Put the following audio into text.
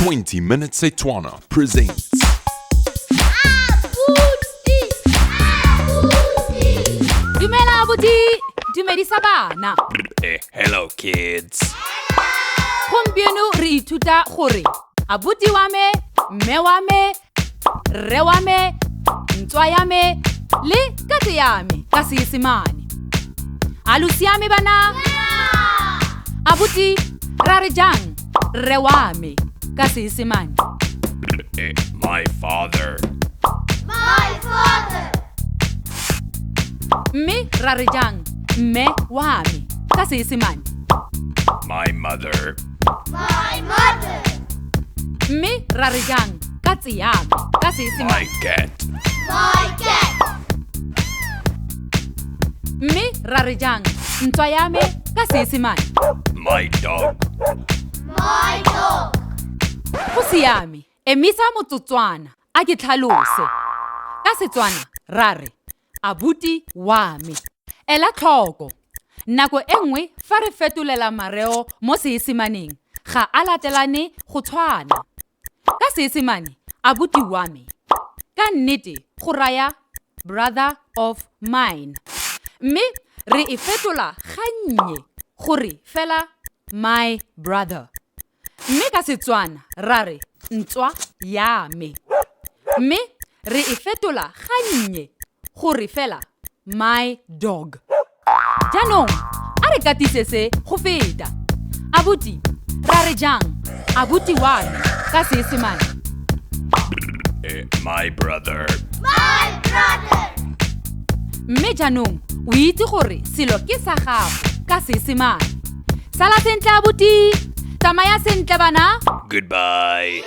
20 Minutes Setswana presents Dumela abuti, dumedisa bana. Hello kids. Gompieno re ithuta gore abuti wa me, mme wa me, rre wa me, ntswa ya me le katse ya me ka Seesimane. A lo siame bana? Abuti, ra re jang rre wa me ka Seesimane? My father. Mme ra re jang mme wa me ka Seesimane? My mother. Mme ra re jang katse ya me ka My Seesimane? cat. Mme ra re jang ntswa ya me ka Seesimane? My dog. Go siame, emisa motsotswana a ke tlhalose. Ka Setswana ra re abuti wa me. Ela tlhoko. Nako e nngwe fa re fetolela mareo mo Seesimaneng ga a latelane go tshwana. Ka Seesimane abuti wa me ka nnete go raya brother of mine. Mme re e fetola gannye gore fela my brother. Mme ka Setswana ra re ntswa ya me. Mme re e fetola gannye gore fela my dog. Jaanong a re katise se go feta. Abuti ra re jang abuti wa me ka Seesimane? My brother. Mme jaanong o itse gore selo ke sa gago ka Seesimane. Sala sentle abuti, tsamaya sentle bana. Goodbye.